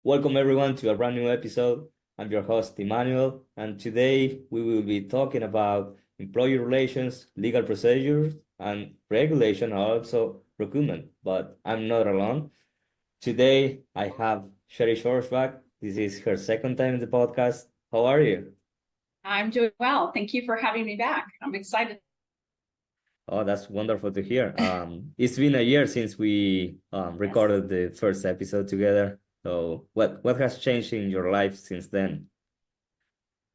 Welcome everyone to a brand new episode. I'm your host, Emmanuel, and today we will be talking about employee relations, legal procedures, and regulation, and also recruitment. But I'm not alone. Today I have Sherry Shorsback. This is her second time in the podcast. How are you? I'm doing well. Thank you for having me back. I'm excited. Oh, that's wonderful to hear. It's been a year since we Yes. recorded the first episode together. So what has changed in your life since then?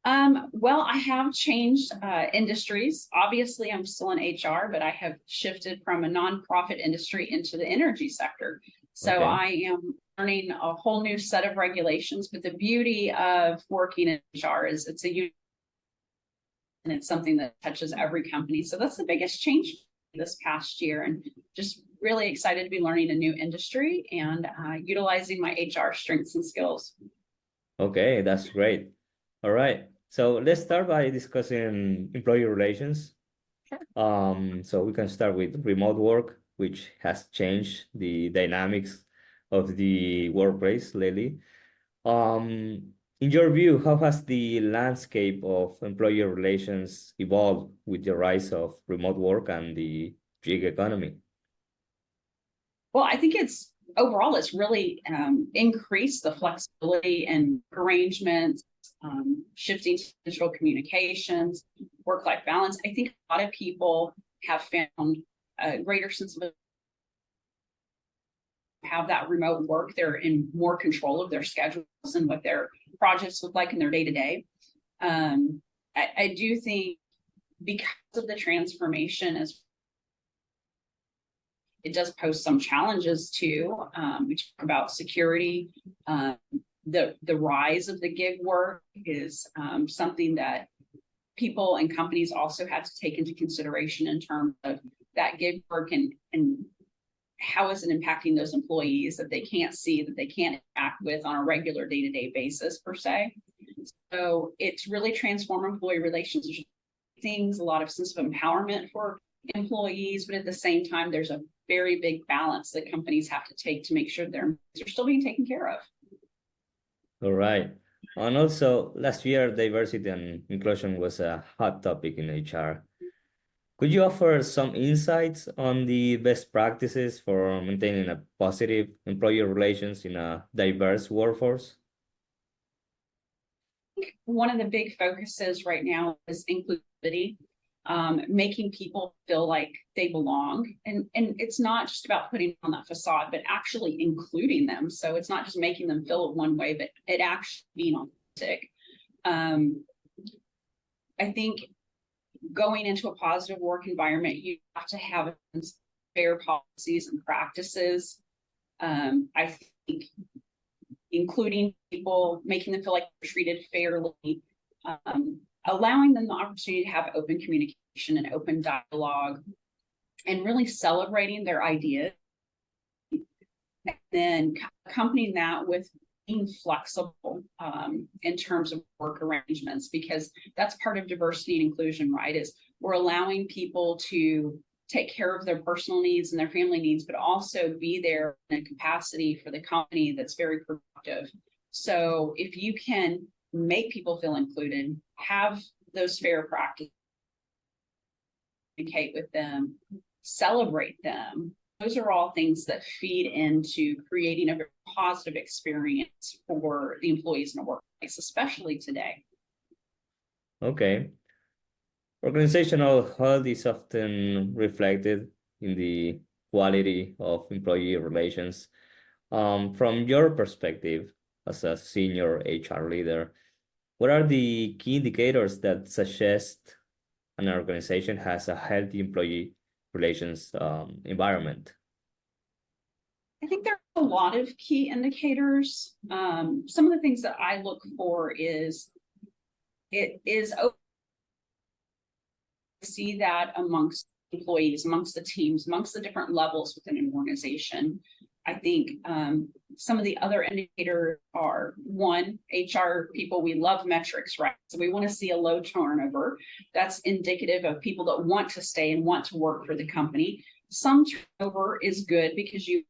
Well, I have changed industries. Obviously, I'm still in HR, but I have shifted from a nonprofit industry into the energy sector. So Okay. I am learning a whole new set of regulations. But the beauty of working in HR is and it's something that touches every company. So that's the biggest change this past year, and just really excited to be learning a new industry and utilizing my HR strengths and skills. Okay, that's great. All right. So let's start by discussing employee relations. Sure. So we can start with remote work, which has changed the dynamics of the workplace lately. In your view, how has the landscape of employee relations evolved with the rise of remote work and the gig economy? Well, I think it's really increased the flexibility and arrangements, shifting to digital communications, work-life balance. I think a lot of people have found a greater sense of have that remote work. They're in more control of their schedules and what their projects look like in their day-to-day. I do think because of the transformation as it does pose some challenges too. We talk about security. The rise of the gig work is something that people and companies also have to take into consideration in terms of that gig work and how is it impacting those employees that they can't see, that they can't interact with on a regular day-to-day basis per se. So it's really transformed employee relations things, a lot of sense of empowerment for employees, but at the same time, there's a very big balance that companies have to take to make sure they're still being taken care of. All right. And also, last year, diversity and inclusion was a hot topic in HR. Could you offer some insights on the best practices for maintaining a positive employee relations in a diverse workforce? One of the big focuses right now is inclusivity, making people feel like they belong. And it's not just about putting on that facade, but actually including them. So it's not just making them feel one way, but it actually being authentic. Um, I think going into a positive work environment, you have to have fair policies and practices. I think including people, making them feel like they're treated fairly, allowing them the opportunity to have open communication and open dialogue, and really celebrating their ideas. And then accompanying that with being flexible in terms of work arrangements, because that's part of diversity and inclusion, right? Is we're allowing people to take care of their personal needs and their family needs, but also be there in a capacity for the company that's very productive. So if you can make people feel included, have those fair practices, communicate with them, celebrate them, those are all things that feed into creating a very positive experience for the employees in the workplace, especially today. Okay. Organizational health is often reflected in the quality of employee relations. From your perspective as a senior HR leader, what are the key indicators that suggest an organization has a healthy employee relations environment? I think there are a lot of key indicators. Some of the things that I look for is it is open to see that amongst employees, amongst the teams, amongst the different levels within an organization. I think some of the other indicators are one, HR people, we love metrics, right? So we want to see a low turnover. That's indicative of people that want to stay and want to work for the company. Some turnover is good because you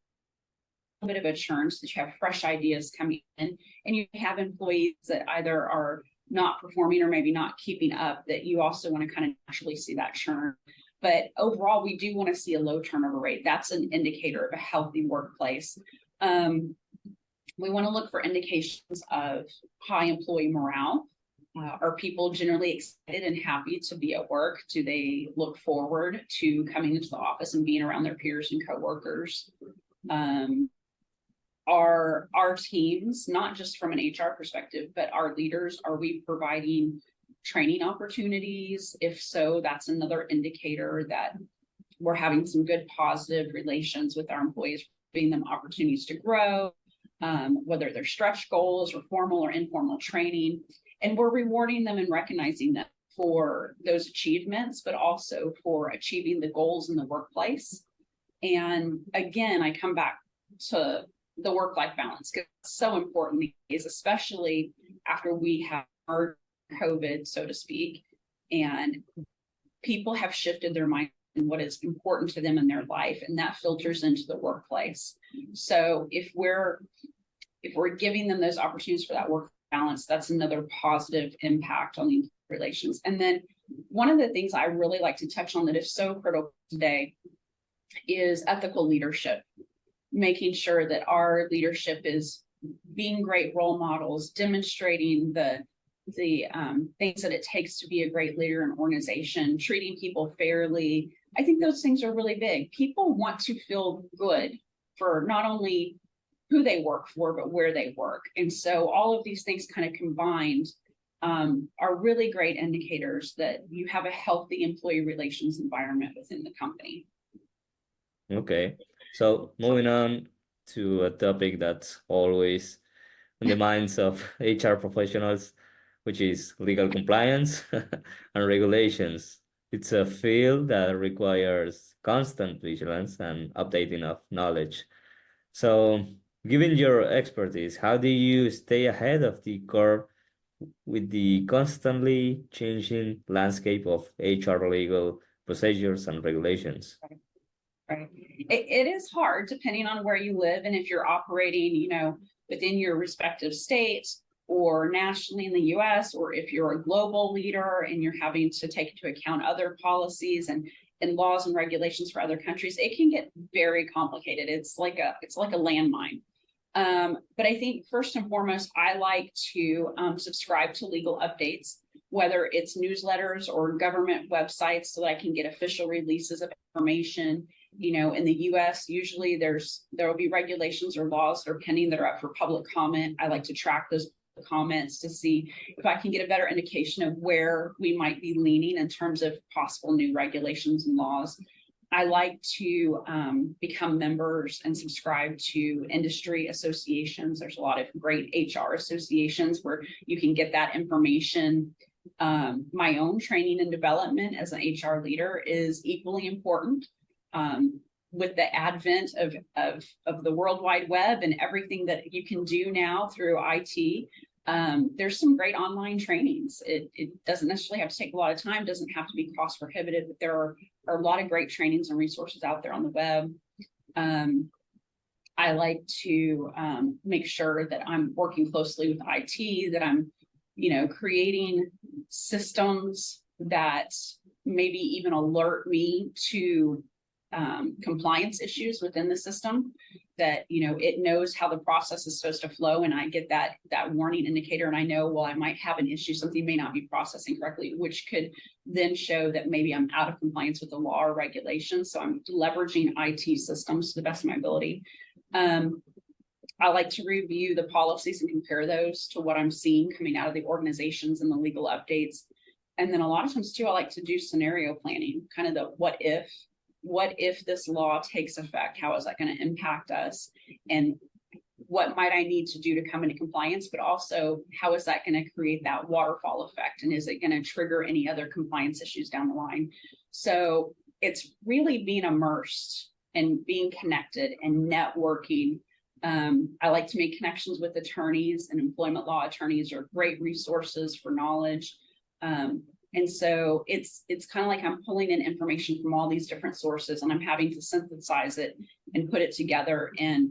bit of a churn so that you have fresh ideas coming in, and you have employees that either are not performing or maybe not keeping up, that you also want to kind of naturally see that churn. But overall, we do want to see a low turnover rate. That's an indicator of a healthy workplace. We want to look for indications of high employee morale. Are people generally excited and happy to be at work? Do they look forward to coming into the office and being around their peers and coworkers? Are our teams, not just from an HR perspective, but our leaders, are we providing training opportunities? If so, that's another indicator that we're having some good positive relations with our employees, giving them opportunities to grow, whether they're stretch goals or formal or informal training. And we're rewarding them and recognizing them for those achievements, but also for achieving the goals in the workplace. And again, I come back to the work-life balance, because it's so important these days, especially after we have COVID, so to speak, and people have shifted their mind and what is important to them in their life, and that filters into the workplace. So if we're giving them those opportunities for that work balance, that's another positive impact on the relations. And then one of the things I really like to touch on that is so critical today is ethical leadership, making sure that our leadership is being great role models, demonstrating the things that it takes to be a great leader in an organization, treating people fairly. I think those things are really big. People want to feel good for not only who they work for, but where they work. And so all of these things kind of combined are really great indicators that you have a healthy employee relations environment within the company. Okay, so moving on to a topic that's always in the minds of HR professionals, which is legal compliance and regulations. It's a field that requires constant vigilance and updating of knowledge. So, given your expertise, how do you stay ahead of the curve with the constantly changing landscape of HR legal procedures and regulations? Right. It is hard depending on where you live and if you're operating, within your respective states or nationally in the US, or if you're a global leader and you're having to take into account other policies and laws and regulations for other countries. It can get very complicated. It's like a landmine. But I think first and foremost, I like to subscribe to legal updates, whether it's newsletters or government websites, so that I can get official releases of information. In the US, usually there will be regulations or laws that are pending that are up for public comment. I like to track those comments to see if I can get a better indication of where we might be leaning in terms of possible new regulations and laws. I like to become members and subscribe to industry associations. There's a lot of great HR associations where you can get that information. My own training and development as an HR leader is equally important. With the advent of the World Wide Web and everything that you can do now through IT, there's some great online trainings. It doesn't necessarily have to take a lot of time, doesn't have to be cost prohibitive, but there are a lot of great trainings and resources out there on the web. I like to make sure that I'm working closely with IT, that I'm, creating systems that maybe even alert me to compliance issues within the system, that it knows how the process is supposed to flow, and I get that warning indicator, and I know, well, I might have an issue, something may not be processing correctly, which could then show that maybe I'm out of compliance with the law or regulation. So I'm leveraging IT systems to the best of my ability. I like to review the policies and compare those to what I'm seeing coming out of the organizations and the legal updates. And then a lot of times too, I like to do scenario planning, kind of the what if this law takes effect? How is that going to impact us? And what might I need to do to come into compliance? But also, how is that going to create that waterfall effect? And is it going to trigger any other compliance issues down the line? So it's really being immersed and being connected and networking. I like to make connections with attorneys, and employment law attorneys are great resources for knowledge. And so it's kind of like I'm pulling in information from all these different sources, and I'm having to synthesize it and put it together and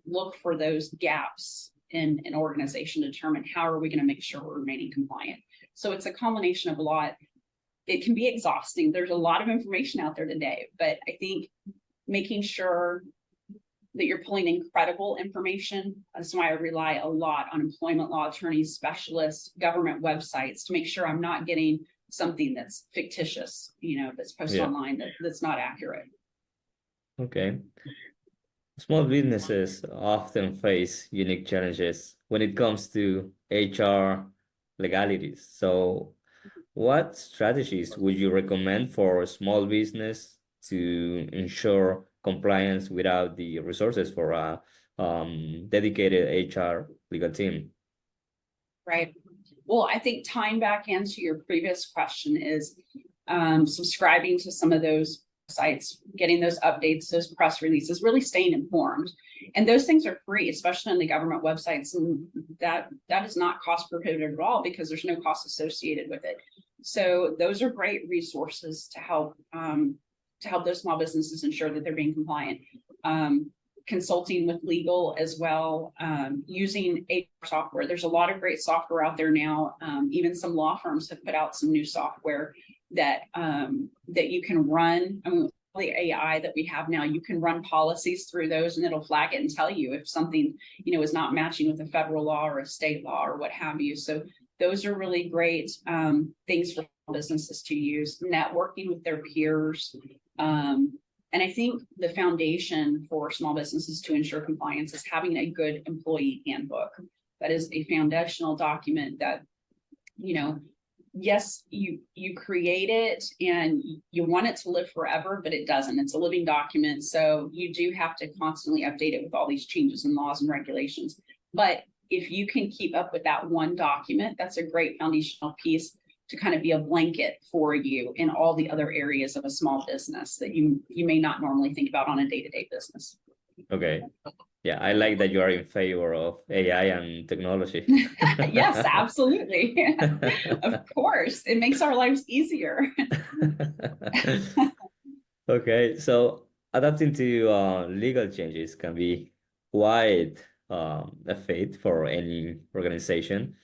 look for those gaps in an organization to determine how are we going to make sure we're remaining compliant. So it's a combination of a lot. It can be exhausting. There's a lot of information out there today, but I think making sure that you're pulling in credible information. That's why I rely a lot on employment law attorneys, specialists, government websites to make sure I'm not getting something that's fictitious, that's posted online that's not accurate. Okay. Small businesses often face unique challenges when it comes to HR legalities. So, what strategies would you recommend for a small business to ensure compliance without the resources for a dedicated HR legal team? Right. Well, I think tying back into your previous question is subscribing to some of those sites, getting those updates, those press releases, really staying informed. And those things are free, especially on the government websites. And that is not cost prohibitive at all because there's no cost associated with it. So those are great resources to help those small businesses ensure that they're being compliant. Consulting with legal as well, using HR software. There's a lot of great software out there now. Even some law firms have put out some new software that you can run. I mean, with the AI that we have now, you can run policies through those and it'll flag it and tell you if something, is not matching with a federal law or a state law or what have you. So those are really great things for businesses to use, networking with their peers. And I think the foundation for small businesses to ensure compliance is having a good employee handbook. That is a foundational document that, yes, you create it and you want it to live forever, but it doesn't. It's a living document. So you do have to constantly update it with all these changes in laws and regulations. But if you can keep up with that one document, that's a great foundational piece to kind of be a blanket for you in all the other areas of a small business that you may not normally think about on a day-to-day business. Okay. Yeah, I like that you are in favor of AI and technology. Yes, absolutely. Of course, it makes our lives easier. Okay, so adapting to legal changes can be quite a feat for any organization.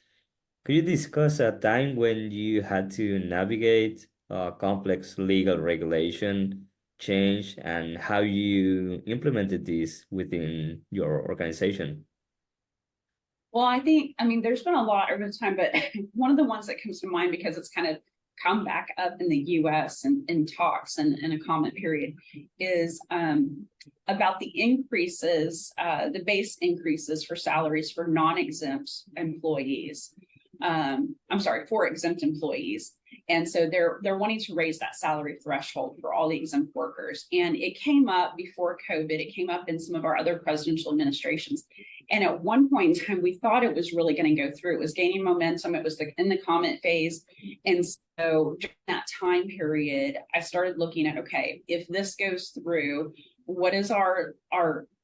Could you discuss a time when you had to navigate complex legal regulation change and how you implemented this within your organization? Well, I mean, there's been a lot over time, but one of the ones that comes to mind because it's kind of come back up in the US and in talks and in a comment period is about the increases, the base increases for salaries for non-exempt employees. I'm sorry, for exempt employees. And so they're wanting to raise that salary threshold for all the exempt workers. And it came up before COVID, it came up in some of our other presidential administrations. And at one point in time, we thought it was really going to go through. It was gaining momentum. It was in the comment phase. And so during that time period, I started looking at, okay, if this goes through, what is our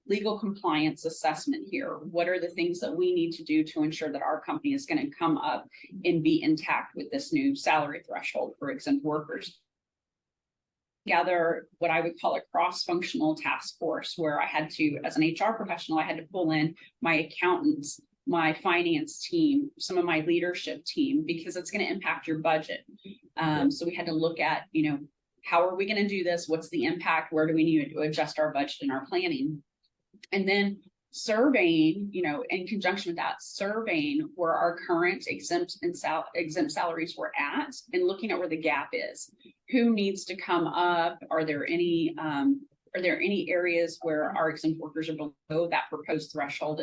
legal compliance assessment here? What are the things that we need to do to ensure that our company is going to come up and be intact with this new salary threshold for exempt workers? Together what I would call a cross-functional task force where I had to, as an HR professional, I had to pull in my accountants, my finance team, some of my leadership team, because it's going to impact your budget. So we had to look at, how are we going to do this? What's the impact? Where do we need to adjust our budget and our planning? And then surveying, in conjunction with that, surveying where our current exempt salaries were at and looking at where the gap is. Who needs to come up? Are there any areas where our exempt workers are below that proposed threshold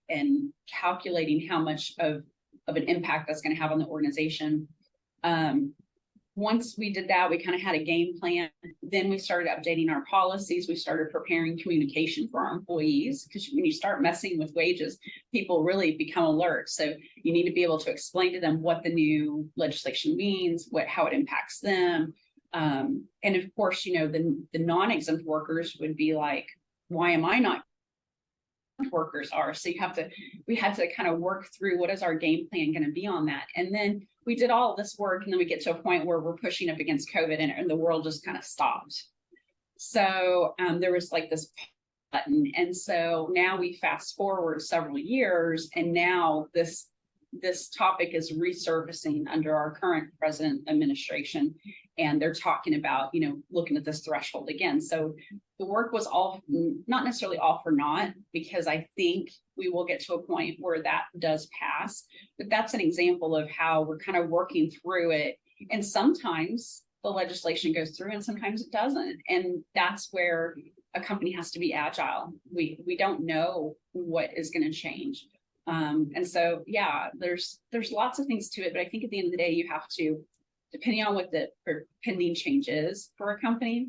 and calculating how much of an impact that's going to have on the organization? Once we did that, we kind of had a game plan. Then we started updating our policies. We started preparing communication for our employees because when you start messing with wages, people really become alert. So you need to be able to explain to them what the new legislation means, how it impacts them. And of course, the non-exempt workers would be like, why am I not workers are. So we had to kind of work through what is our game plan going to be on that. And then we did all of this work, and then we get to a point where we're pushing up against COVID, and the world just kind of stopped. So there was like this button. And so now we fast forward several years, and now this topic is resurfacing under our current president administration, and they're talking about, looking at this threshold again. So the work was all, not necessarily all for naught, because I think we will get to a point where that does pass. But that's an example of how we're kind of working through it. And sometimes the legislation goes through and sometimes it doesn't. And that's where a company has to be agile. We don't know what is going to change. And so, yeah, there's lots of things to it, but I think at the end of the day, you have to, depending on what the pending change is for a company,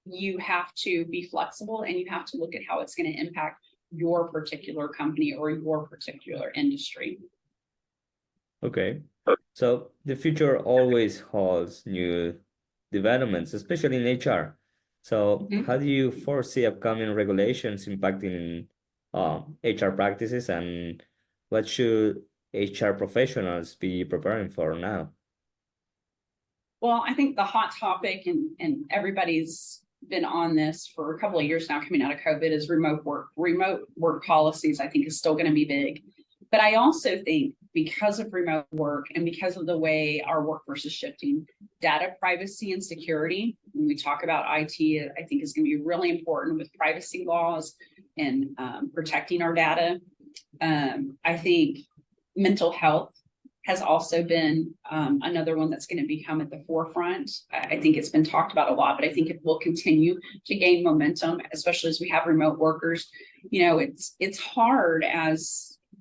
you have to be flexible, and you have to look at how it's going to impact your particular company or your particular industry. Okay. So the future always holds new developments, especially in HR. So how do you foresee upcoming regulations impacting HR practices, and what should HR professionals be preparing for now? Well, I think the hot topic, and everybody's been on this for a couple of years now coming out of COVID, is remote work. Remote work policies, I think, is still going to be big. But I also think, because of remote work and because of the way our workforce is shifting, data privacy and security, when we talk about IT, I think is going to be really important with privacy laws and protecting our data. I think mental health has also been another one that's going to become at the forefront. I think it's been talked about a lot, but I think it will continue to gain momentum, especially as we have remote workers. It's hard,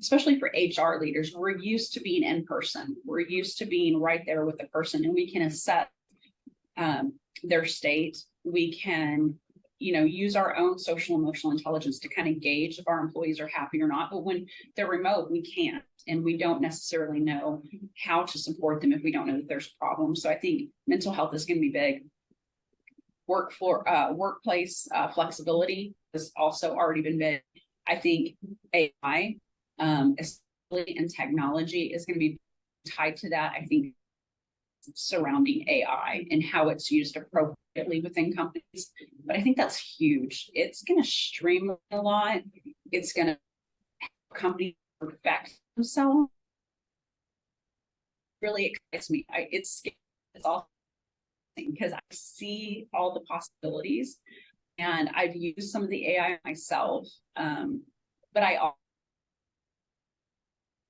especially for HR leaders. We're used to being in person. We're used to being right there with the person, and we can assess their state. We can, use our own social emotional intelligence to kind of gauge if our employees are happy or not. But when they're remote, we can't, and we don't necessarily know how to support them if we don't know that there's a problem. So I think mental health is going to be big. Workplace flexibility has also already been big. I think AI, especially in technology, is going to be tied to that. I think surrounding AI and how it's used appropriately within companies. But I think that's huge. It's going to streamline a lot. It's going to help companies perfect themselves. Really excites me. It's all because I see all the possibilities, and I've used some of the AI myself. But I also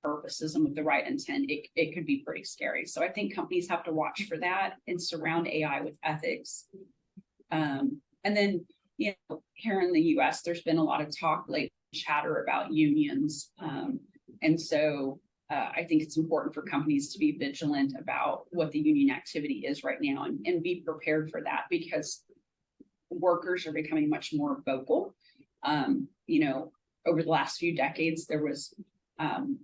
purposes and with the right intent, it could be pretty scary. So I think companies have to watch for that and surround AI with ethics. And then, here in the US, there's been a lot of talk lately, chatter about unions. And so I think it's important for companies to be vigilant about what the union activity is right now, and be prepared for that, because workers are becoming much more vocal. Over the last few decades, there was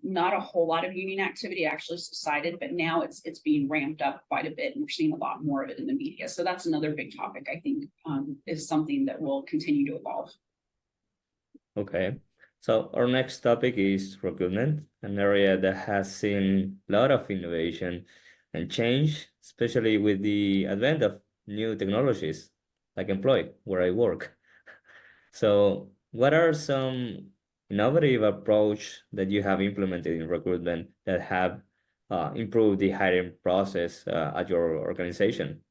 not a whole lot of union activity actually subsided, but now it's being ramped up quite a bit, and we're seeing a lot more of it in the media. So that's another big topic, I think, is something that will continue to evolve. Okay. So our next topic is recruitment, an area that has seen a lot of innovation and change, especially with the advent of new technologies like Employ, where I work. So what are some innovative approach that you have implemented in recruitment that have improved the hiring process at your organization?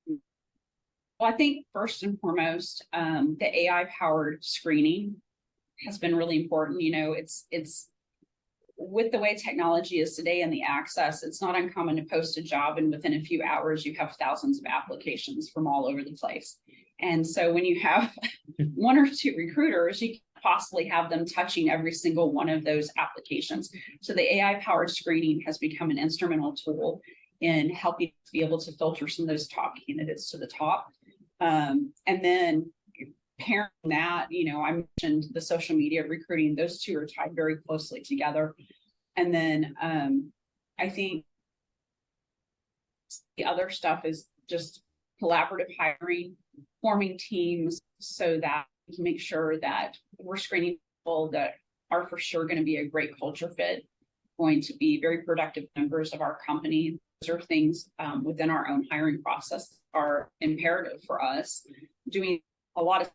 Well, I think first and foremost, the AI powered screening has been really important. It's with the way technology is today and the access, it's not uncommon to post a job, and within a few hours you have thousands of applications from all over the place. And so when you have one or two recruiters, you can possibly have them touching every single one of those applications. So the AI powered screening has become an instrumental tool in helping to be able to filter some of those top candidates to the top. And then pairing that, I mentioned the social media recruiting, those two are tied very closely together. And then I think the other stuff is just collaborative hiring, forming teams so that to make sure that we're screening people that are for sure going to be a great culture fit, going to be very productive members of our company. Those are things within our own hiring process are imperative for us. Doing a lot of,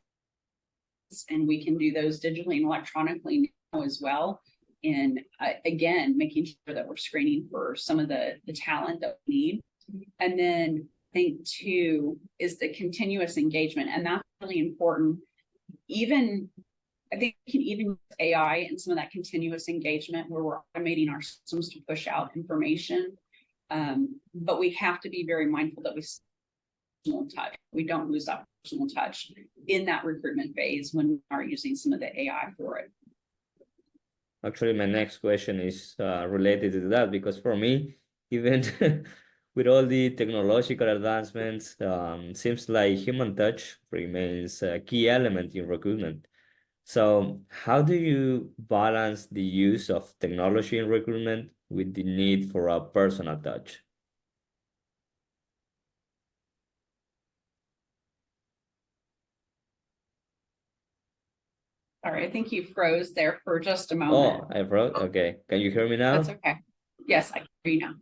and we can do those digitally and electronically now as well. And again, making sure that we're screening for some of the talent that we need. And then I think too is the continuous engagement, and that's really important. Even I think we can even use AI in some of that continuous engagement where we're automating our systems to push out information. But we have to be very mindful that we personal touch. We don't lose that personal touch in that recruitment phase when we are using some of the AI for it. Actually, my next question is related to that because for me, even with all the technological advancements, seems like human touch remains a key element in recruitment. So, how do you balance the use of technology in recruitment with the need for a personal touch? All right, I think you froze there for just a moment. Oh, I wrote. Okay. Can you hear me now? That's okay. Yes, I can hear you now.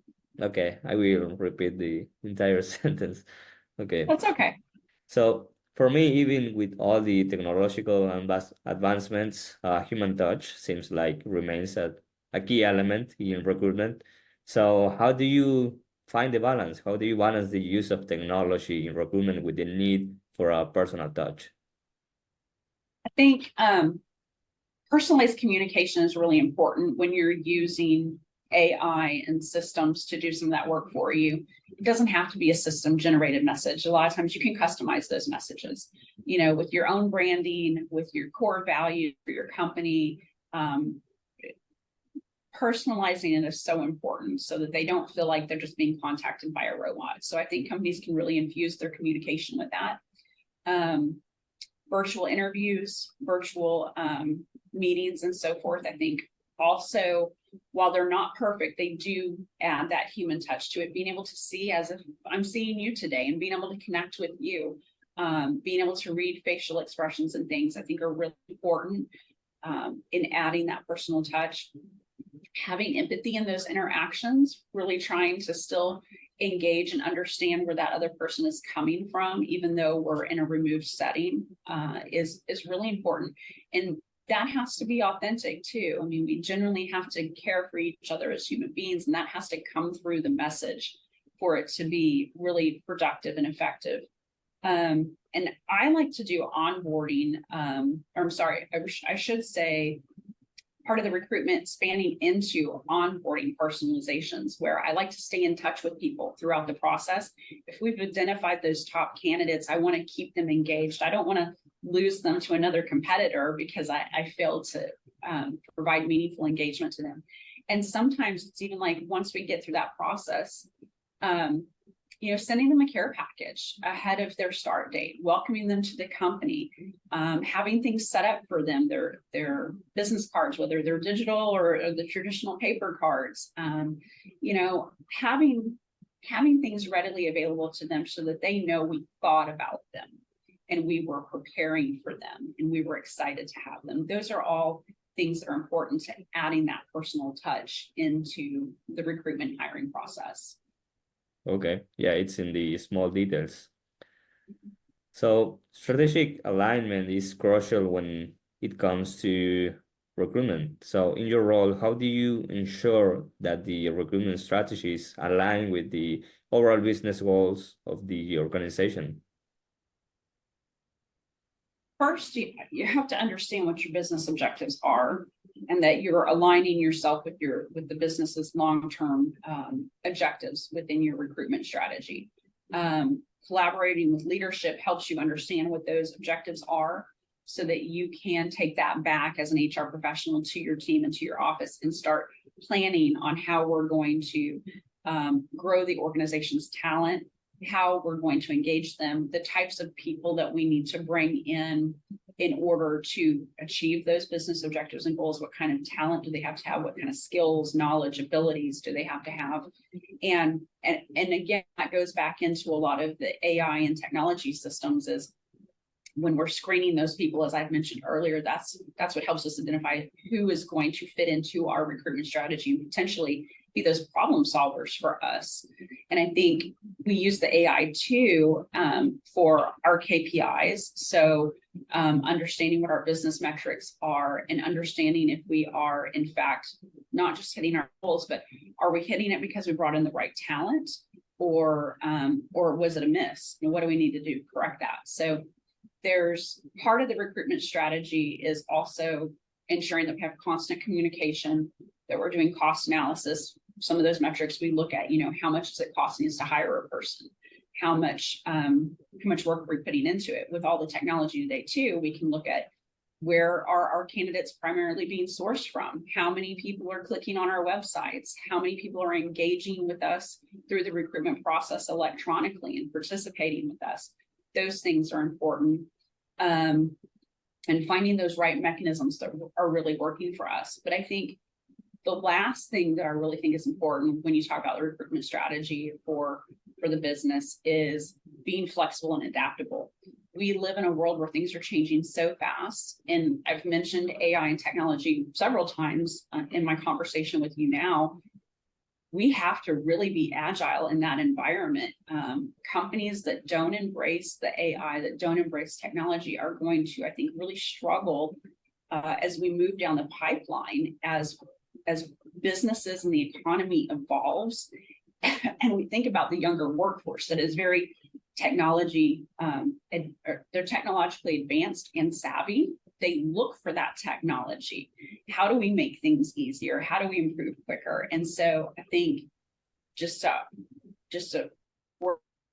Okay, I will repeat the entire sentence. Okay. That's okay. So for me, even with all the technological advancements, human touch seems like remains a key element in recruitment. So how do you find the balance? How do you balance the use of technology in recruitment with the need for a personal touch? I think personalized communication is really important when you're using AI and systems to do some of that work for you. It doesn't have to be a system generated message. A lot of times you can customize those messages, you know, with your own branding, with your core value for your company. Personalizing it is so important so that they don't feel like they're just being contacted by a robot. So I think companies can really infuse their communication with that. Virtual interviews, virtual meetings, and so forth. I think also, while they're not perfect, they do add that human touch to it. Being able to see as if I'm seeing you today and being able to connect with you, being able to read facial expressions and things, I think are really important in adding that personal touch. Having empathy in those interactions, really trying to still engage and understand where that other person is coming from, even though we're in a removed setting, is really important. And that has to be authentic too. I mean, we generally have to care for each other as human beings, and that has to come through the message for it to be really productive and effective. And I like to do onboarding, or I'm sorry, I should say part of the recruitment spanning into onboarding personalizations, where I like to stay in touch with people throughout the process. If we've identified those top candidates, I want to keep them engaged. I don't want to lose them to another competitor because I failed to provide meaningful engagement to them. And sometimes it's even like once we get through that process, you know, sending them a care package ahead of their start date, welcoming them to the company, having things set up for them, their business cards, whether they're digital or the traditional paper cards, you know, having things readily available to them so that they know we thought about them and we were preparing for them and we were excited to have them. Those are all things that are important to adding that personal touch into the recruitment hiring process. Okay, yeah, it's in the small details. So strategic alignment is crucial when it comes to recruitment. So in your role, how do you ensure that the recruitment strategies align with the overall business goals of the organization? First, you have to understand what your business objectives are and that you're aligning yourself with the business's long-term objectives within your recruitment strategy. Collaborating with leadership helps you understand what those objectives are so that you can take that back as an HR professional to your team and to your office and start planning on how we're going to grow the organization's talent, how we're going to engage them, the types of people that we need to bring in order to achieve those business objectives and goals. What kind of talent do they have to have? What kind of skills, knowledge, abilities do they have to have? And again, that goes back into a lot of the AI and technology systems is when we're screening those people, as I've mentioned earlier, that's what helps us identify who is going to fit into our recruitment strategy and potentially be those problem solvers for us. And I think we use the AI too for our KPIs. So understanding what our business metrics are and understanding if we are in fact not just hitting our goals, but are we hitting it because we brought in the right talent, or was it a miss? And what do we need to do to correct that? So there's part of the recruitment strategy is also ensuring that we have constant communication, that we're doing cost analysis. Some of those metrics we look at, how much is it costing us to hire a person? How much work are we putting into it? With all the technology today too, we can look at where are our candidates primarily being sourced from? How many people are clicking on our websites? How many people are engaging with us through the recruitment process electronically and participating with us? Those things are important. And finding those right mechanisms that are really working for us. But I think the last thing that I really think is important when you talk about the recruitment strategy for the business is being flexible and adaptable. We live in a world where things are changing so fast. And I've mentioned AI and technology several times in my conversation with you now. We have to really be agile in that environment. Companies that don't embrace the AI, that don't embrace technology are going to, I think, really struggle as we move down the pipeline, as businesses and the economy evolves. And we think about the younger workforce that is very they're technologically advanced and savvy. They look for that technology. How do we make things easier? How do we improve quicker? And so I think just a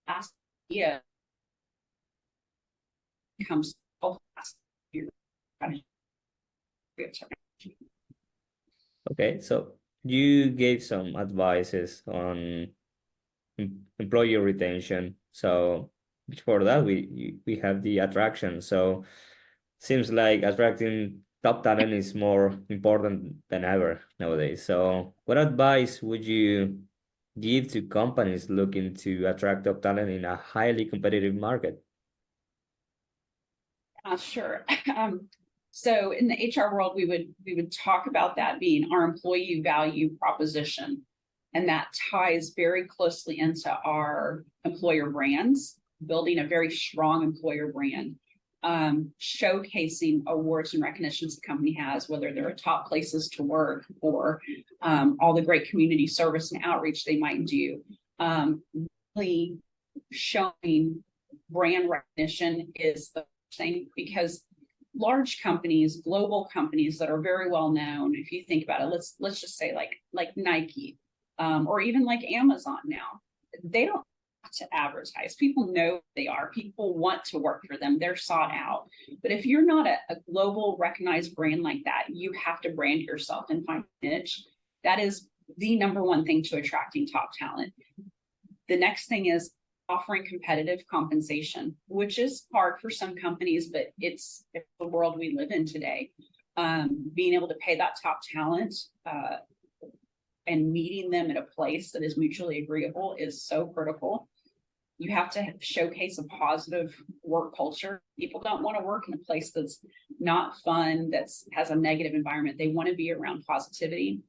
last idea comes so fast. Okay, so you gave some advices on employee retention. So before that, we have the attraction. So seems like attracting top talent is more important than ever nowadays. So what advice would you give to companies looking to attract top talent in a highly competitive market? Sure. So in the HR world, we would talk about that being our employee value proposition. And that ties very closely into our employer brands, building a very strong employer brand, showcasing awards and recognitions the company has, whether they're top places to work or all the great community service and outreach they might do. Really showing brand recognition is the thing, because large companies, global companies that are very well known, if you think about it, let's just say like Nike, or even like Amazon now, they don't have to advertise. People know who they are. People want to work for them. They're sought out. But if you're not a global recognized brand like that, you have to brand yourself and find a niche. That is the number one thing to attracting top talent. The next thing is offering competitive compensation, which is hard for some companies, but it's the world we live in today. Being able to pay that top talent and meeting them at a place that is mutually agreeable is so critical. You have to showcase a positive work culture. People don't want to work in a place that's not fun, that has a negative environment. They want to be around positivity.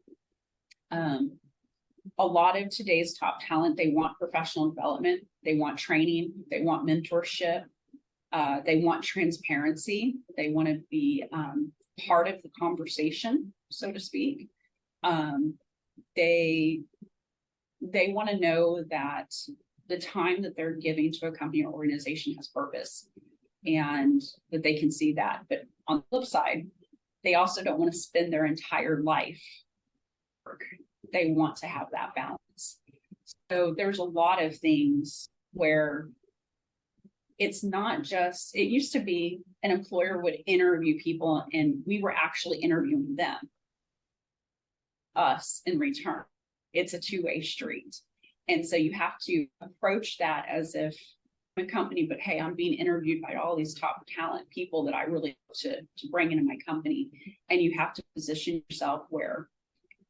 A lot of today's top talent, they want professional development, they want training, they want mentorship, they want transparency, they want to be part of the conversation, so to speak. They want to know that the time that they're giving to a company or organization has purpose, and that they can see that. But on the flip side, they also don't want to spend their entire life work. They want to have that balance. So there's a lot of things where it's not just, it used to be an employer would interview people and we were actually interviewing them, us in return. It's a two-way street. And so you have to approach that as if I'm a company, but hey, I'm being interviewed by all these top talent people that I really want to bring into my company. And you have to position yourself where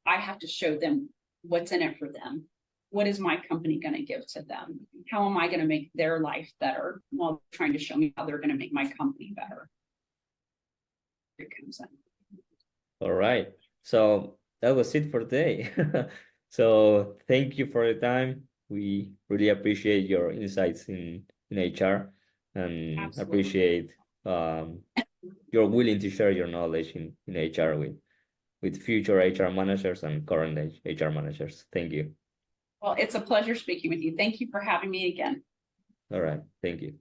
I have to show them what's in it for them. what is my company going to give to them? How am I going to make their life better while trying to show me how they're going to make my company better? It comes in. All right. So that was it for today. So thank you for the time. We really appreciate your insights in HR and Absolutely. appreciate you're willing to share your knowledge in HR with future HR managers and current HR managers. Thank you. Well, it's a pleasure speaking with you. Thank you for having me again. All right. Thank you.